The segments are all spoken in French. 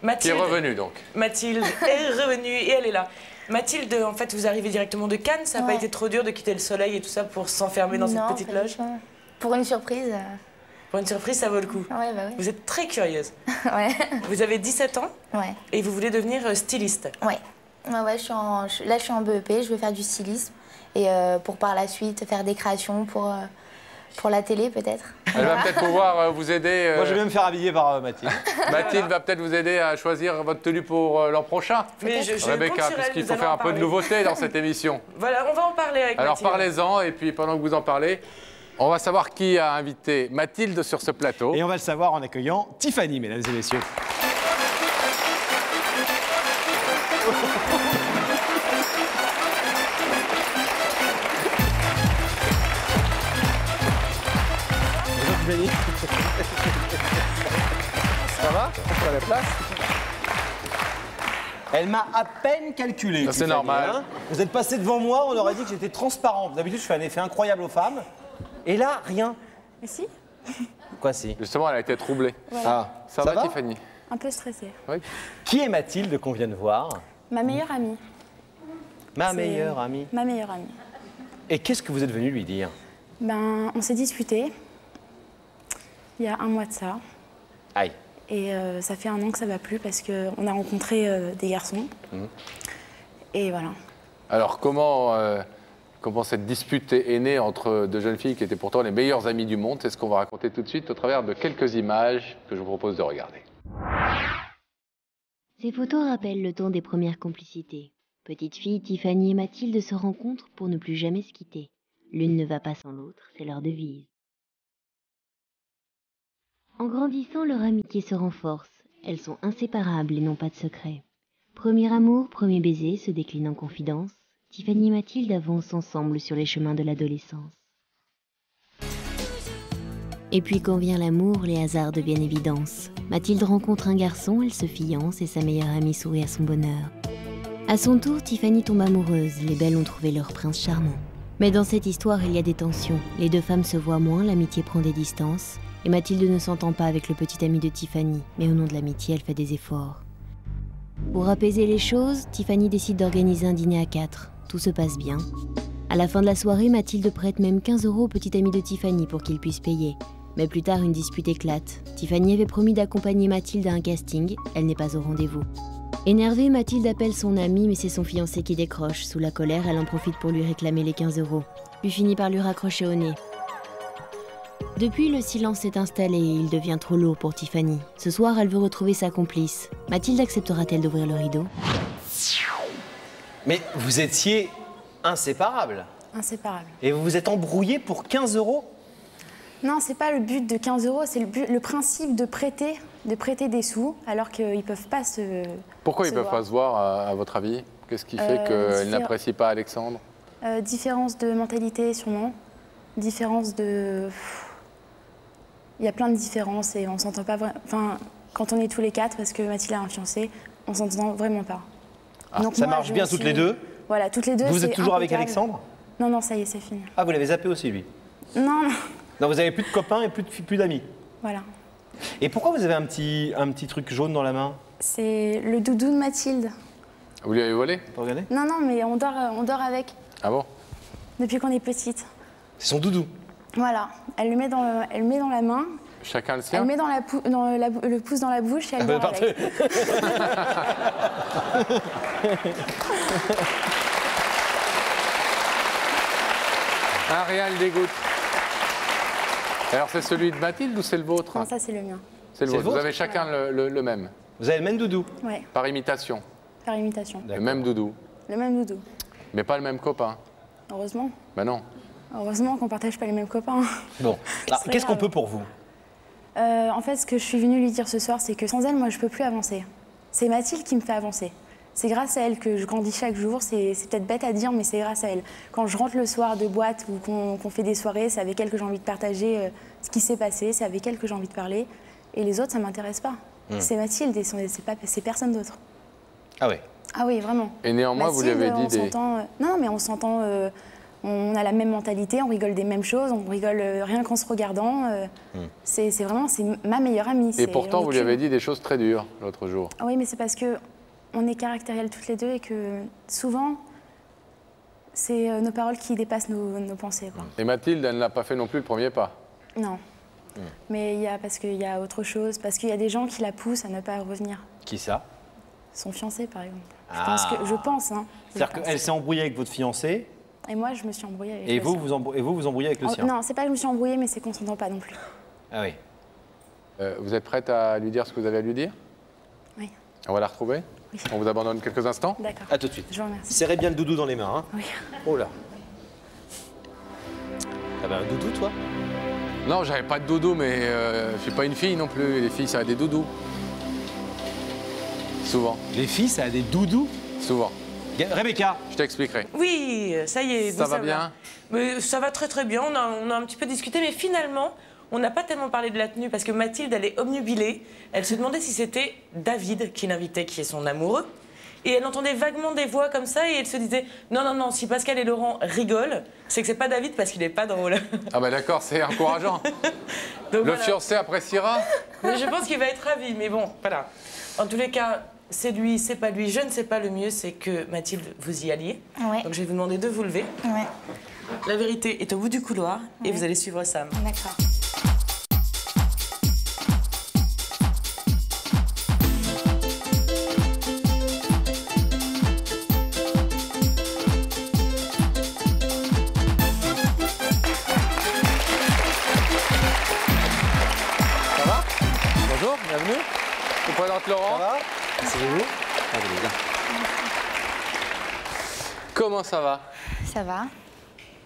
Mathilde, qui est revenue donc. Mathilde est revenue et elle est là. Mathilde, en fait, vous arrivez directement de Cannes. Ça n'a pas été trop dur de quitter le soleil et tout ça pour s'enfermer dans cette petite loge? Pour une surprise. Pour une surprise, ça vaut le coup. Ouais, bah oui. Vous êtes très curieuse. Ouais. Vous avez 17 ans et vous voulez devenir styliste. Ouais. Ouais, là, je suis en BEP, je veux faire du stylisme. Et pour par la suite faire des créations pour la télé, peut-être. Elle va peut-être pouvoir vous aider. Moi, je vais me faire habiller par Mathilde. Mathilde va peut-être vous aider à choisir votre tenue pour l'an prochain. Mais Rebecca, puisqu'il faut faire un peu de nouveauté dans cette émission. Voilà, on va en parler avec Alors Mathilde. parlez-en, et puis pendant que vous en parlez, on va savoir qui a invité Mathilde sur ce plateau. Et on va le savoir en accueillant Tiffany, mesdames et messieurs. Tiffany. Ça va? On a la place? Elle m'a à peine calculé. C'est normal. Hein, vous êtes passé devant moi, on aurait dit que j'étais transparent. D'habitude, je fais un effet incroyable aux femmes. Et là, rien. Mais si. Quoi, si? Justement, elle a été troublée. Ah, ça va, Tiffany? Un peu stressée. Oui. Qui est Mathilde qu'on vient de voir? Ma meilleure amie. Ma meilleure amie. Ma meilleure amie. Et qu'est-ce que vous êtes venu lui dire? Ben, on s'est disputé il y a un mois de ça. Aïe. Et ça fait 1 an que ça va plus parce qu'on a rencontré des garçons. Et voilà. Alors, comment cette dispute est née entre deux jeunes filles qui étaient pourtant les meilleures amies du monde? C'est ce qu'on va raconter tout de suite au travers de quelques images que je vous propose de regarder. Ces photos rappellent le temps des premières complicités. Petites filles, Tiffany et Mathilde se rencontrent pour ne plus jamais se quitter. L'une ne va pas sans l'autre, c'est leur devise. En grandissant, leur amitié se renforce. Elles sont inséparables et n'ont pas de secret. Premier amour, premier baiser se décline en confidence. Tiffany et Mathilde avancent ensemble sur les chemins de l'adolescence. Et puis quand vient l'amour, les hasards deviennent évidence. Mathilde rencontre un garçon, elle se fiance et sa meilleure amie sourit à son bonheur. À son tour, Tiffany tombe amoureuse, les belles ont trouvé leur prince charmant. Mais dans cette histoire, il y a des tensions. Les deux femmes se voient moins, l'amitié prend des distances. Et Mathilde ne s'entend pas avec le petit ami de Tiffany, mais au nom de l'amitié, elle fait des efforts. Pour apaiser les choses, Tiffany décide d'organiser un dîner à 4. Tout se passe bien. À la fin de la soirée, Mathilde prête même 15 € au petit ami de Tiffany pour qu'il puisse payer. Mais plus tard, une dispute éclate. Tiffany avait promis d'accompagner Mathilde à un casting, elle n'est pas au rendez-vous. Énervée, Mathilde appelle son amie, mais c'est son fiancé qui décroche. Sous la colère, elle en profite pour lui réclamer les 15 €, puis finit par lui raccrocher au nez. Depuis, le silence s'est installé et il devient trop lourd pour Tiffany. Ce soir, elle veut retrouver sa complice. Mathilde acceptera-t-elle d'ouvrir le rideau? Mais vous étiez inséparables. Inséparables. Et vous vous êtes embrouillés pour 15 €? Non, c'est pas le but de 15 €, c'est le principe de prêter des sous alors qu'ils peuvent pas se. Pourquoi ils ne peuvent pas se voir, à votre avis? Qu'est-ce qui fait qu'elle n'apprécie pas Alexandre? Différence de mentalité, sûrement. Différence de. Il y a plein de différences et on s'entend pas vraiment. Enfin, quand on est tous les 4, parce que Mathilde a un fiancé, on s'entend vraiment pas. Ah, donc ça moi, marche bien toutes les deux? Voilà, toutes les deux. Vous êtes toujours avec Alexandre? Non, non, ça y est, c'est fini. Ah, vous l'avez zappé aussi, lui? Non, non. Non, vous avez plus de copains et plus d'amis? Voilà. Et pourquoi vous avez un petit truc jaune dans la main? C'est le doudou de Mathilde. Vous lui avez volé? Regardez. Non, non, mais on dort avec. Ah bon? Depuis qu'on est petite. C'est son doudou? Voilà. Elle le met dans la main. Chacun le sien? Elle met le pouce dans la bouche et elle dort avec. Ariel dégoûte. Alors c'est celui de Mathilde ou c'est le vôtre? Non, ça c'est le mien. C'est le vôtre. Vous avez chacun le même? Vous avez le même doudou? Ouais. Par imitation? Par imitation. Le même doudou? Le même doudou. Mais pas le même copain? Heureusement. Ben non. Heureusement qu'on partage pas les mêmes copains. Bon. Qu'est-ce qu'on peut pour vous? En fait, ce que je suis venue lui dire ce soir, c'est que sans elle, moi, je peux plus avancer. C'est Mathilde qui me fait avancer. C'est grâce à elle que je grandis chaque jour. C'est peut-être bête à dire, mais c'est grâce à elle. Quand je rentre le soir de boîte ou qu'on fait des soirées, c'est avec elle que j'ai envie de partager ce qui s'est passé. C'est avec elle que j'ai envie de parler. Et les autres, ça m'intéresse pas. C'est Mathilde et c'est personne d'autre. Ah ouais. Ah oui, vraiment. Et néanmoins, Mathilde, vous lui avez dit Non, mais on s'entend On a la même mentalité, on rigole des mêmes choses, on rigole rien qu'en se regardant. C'est ma meilleure amie. Et pourtant, vous lui avez dit des choses très dures l'autre jour. Oui, mais c'est parce qu'on est caractérielles toutes les deux et que souvent, c'est nos paroles qui dépassent nos pensées, quoi. Et Mathilde, elle n'a pas fait non plus le premier pas. Non. Mais parce qu'il y a autre chose, parce qu'il y a des gens qui la poussent à ne pas revenir. Qui ça? Son fiancé, par exemple. Ah. Je pense. Hein, C'est-à-dire qu'elle s'est embrouillée avec votre fiancé. Et moi, je me suis embrouillée avec Et le vous, sien. vous embrouillez avec le sien? Non, c'est pas que je me suis embrouillée, mais c'est qu'on s'entend pas non plus. Ah oui. Vous êtes prête à lui dire ce que vous avez à lui dire? Oui. On va la retrouver? Oui. On vous abandonne quelques instants? D'accord. À tout de suite. Je vous remercie. Serrez bien le doudou dans les mains. Hein. Oui. Oh là. T'avais un doudou, toi? Non, j'avais pas de doudou, mais je suis pas une fille non plus. Les filles, ça a des doudous. Souvent. Les filles, ça a des doudous? Souvent. Rebecca. Je t'expliquerai. Oui, ça y est. Ça vous, va bien? Mais ça va très très bien. On a un petit peu discuté, mais finalement, on n'a pas tellement parlé de la tenue parce que Mathilde, elle est obnubilée. Elle se demandait si c'était David qui l'invitait, qui est son amoureux. Et elle entendait vaguement des voix comme ça et elle se disait non, non, non, si Pascal et Laurent rigolent, c'est que c'est pas David parce qu'il est pas drôle. Ah bah d'accord, c'est encourageant. Donc, Le voilà. fiancé appréciera? Mais je pense qu'il va être ravi, mais bon, voilà. En tous les cas, c'est lui, c'est pas lui, je ne sais pas. Le mieux, c'est que Mathilde, vous y alliez. Ouais. Donc je vais vous demander de vous lever. Ouais, La vérité est au bout du couloir et vous allez suivre Sam. d'accord. Ça va? Bonjour, bienvenue. Je vous présente Laurent. Ça va? Asseyez-vous. Allez, viens. Comment ça va? Ça va?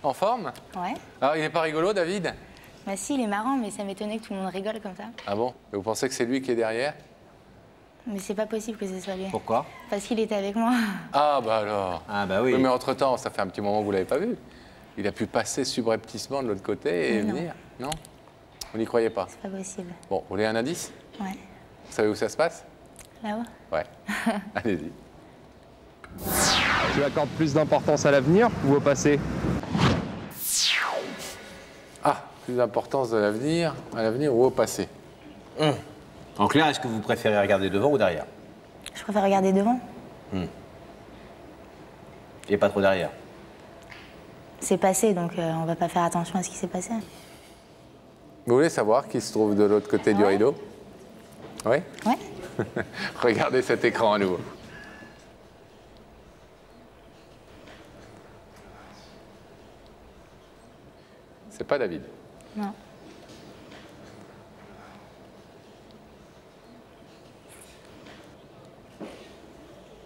En forme? Ouais. Ah, il n'est pas rigolo, David? Bah si, il est marrant, mais ça m'étonnait que tout le monde rigole comme ça. Ah bon? Et vous pensez que c'est lui qui est derrière? Mais c'est pas possible que ce soit lui. Pourquoi? Parce qu'il était avec moi. Ah bah alors. Ah bah oui. Oui, mais entre-temps, ça fait un petit moment que vous ne l'avez pas vu. Il a pu passer subrepticement de l'autre côté et Non. venir. Non? Vous n'y croyez pas? C'est pas possible. Bon, vous voulez un indice? Ouais. Vous savez où ça se passe? Là-haut? Ouais. Allez-y. Tu accordes plus d'importance à l'avenir ou au passé? Ah, plus d'importance à l'avenir ou au passé? En clair, est-ce que vous préférez regarder devant ou derrière? Je préfère regarder devant. Et pas trop derrière. C'est passé, donc on va pas faire attention à ce qui s'est passé. Vous voulez savoir qui se trouve de l'autre côté du rideau? Oui? Ouais? Regardez cet écran à nouveau. C'est pas David. Non.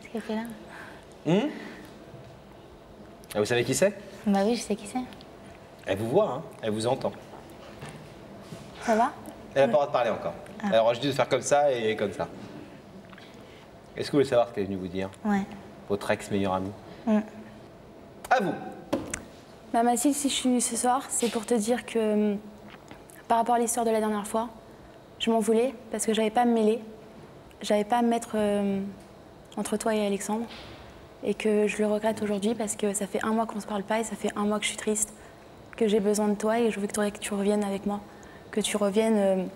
C'est quelqu'un là? Ah, vous savez qui c'est? Bah oui, je sais qui c'est. Elle vous voit, hein? Elle vous entend. Ça va? Elle n'a pas le droit de parler encore. Elle aura juste de faire comme ça et comme ça. Est-ce que vous voulez savoir ce qu'elle est venue vous dire? Ouais. Votre ex-meilleur ami. À vous. Bah, Mathilde, si je suis venue ce soir, c'est pour te dire que par rapport à l'histoire de la dernière fois, je m'en voulais parce que j'avais pas à me mêler, j'avais pas à me mettre entre toi et Alexandre, et que je le regrette aujourd'hui parce que ça fait 1 mois qu'on se parle pas et ça fait 1 mois que je suis triste, que j'ai besoin de toi et je veux que tu reviennes avec moi, que tu reviennes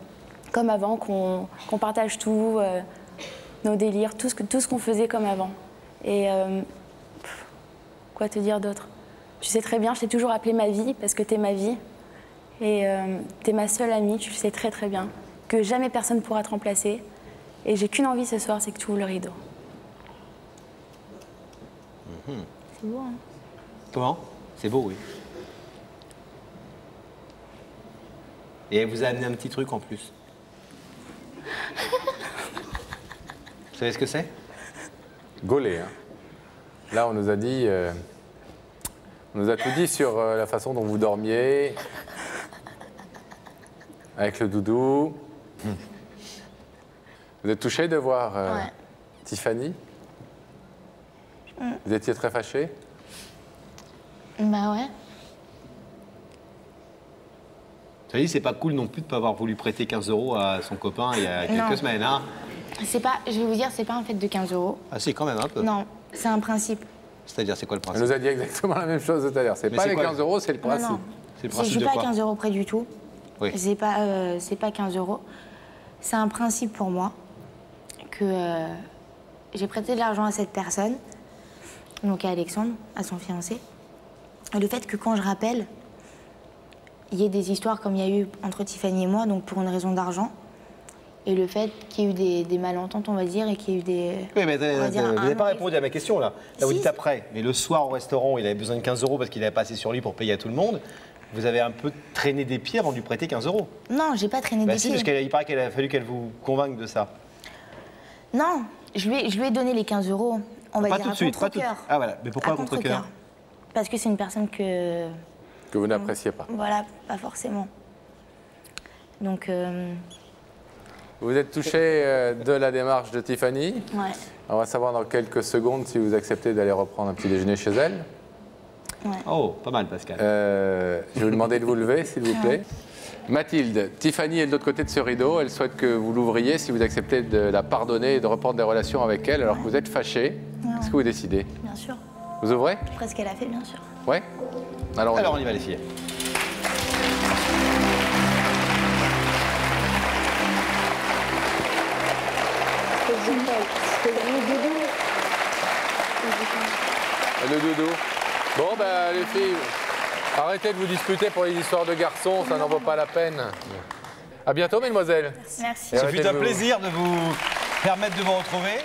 comme avant, qu'on partage tout, nos délires, tout ce qu'on faisait comme avant. Et quoi te dire d'autre? Tu sais très bien, je t'ai toujours appelée ma vie parce que t'es ma vie. Et t'es ma seule amie, tu le sais très très bien. Que jamais personne pourra te remplacer. Et j'ai qu'une envie ce soir, c'est que tu ouvres le rideau. C'est beau, hein? Comment? C'est beau, oui. Et elle vous a amené un petit truc en plus. Vous savez ce que c'est? Gaulé, hein. Là, on nous a dit... on nous a tout dit sur la façon dont vous dormiez, avec le doudou. Vous êtes touché de voir Ouais. Tiffany? Vous étiez très fâché? Bah ouais. Vous savez, c'est pas cool non plus de ne pas avoir voulu prêter 15 € à son copain il y a quelques Non. semaines, hein? C'est pas, je vais vous dire, c'est pas un fait de 15 €. Ah si, quand même, un peu. Non, c'est un principe. C'est-à-dire, c'est quoi le Elle principe? nous a dit exactement la même chose tout à l'heure. C'est Mais pas c'est les quoi 15 euros, c'est le principe. Non. C'est le Je principe suis de pas quoi? à 15 euros près du tout. Oui. C'est pas 15 euros. C'est un principe pour moi que j'ai prêté de l'argent à cette personne, donc à Alexandre, à son fiancé. Et le fait que quand je rappelle, il y ait des histoires comme il y a eu entre Tiffany et moi, donc pour une raison d'argent. Et le fait qu'il y ait eu des malententes, on va dire, et qu'il y ait eu des... Oui, mais on va dire vous n'avez un pas an. répondu à ma question, là. Là, vous Si. dites après. Mais le soir, au restaurant, il avait besoin de 15 euros parce qu'il avait pas assez sur lui pour payer à tout le monde. Vous avez un peu traîné des pieds avant de lui prêter 15 euros. Non, j'ai pas traîné Bah des si, pieds. parce qu'il paraît qu'il a fallu qu'elle vous convainque de ça. Non, je lui ai donné les 15 euros, on va Pas dire tout de à suite, pas tout. contre-cœur. Ah voilà, mais pourquoi À à contre-cœur? Parce que c'est une personne que... Que vous n'appréciez pas. Voilà, pas forcément. Donc, Vous êtes touché de la démarche de Tiffany. ouais. On va savoir dans quelques secondes si vous acceptez d'aller reprendre un petit déjeuner chez elle. Oh, pas mal, Pascal. Je vais vous demander de vous lever, s'il vous plaît. Mathilde, Tiffany est de l'autre côté de ce rideau. Elle souhaite que vous l'ouvriez si vous acceptez de la pardonner et de reprendre des relations avec elle alors que vous êtes fâché. Qu'est-ce que vous décidez? Bien sûr. Vous ouvrez? Après ce qu'elle a fait, bien sûr. Ouais. Alors, Alors, on y va, les filles. le dodo. Bon, ben, les filles, arrêtez de vous disputer pour les histoires de garçons, ça n'en vaut pas la peine. À bientôt, mesdemoiselles. Merci. Et Ce arrêtez fut de un vous- plaisir de vous permettre de vous retrouver.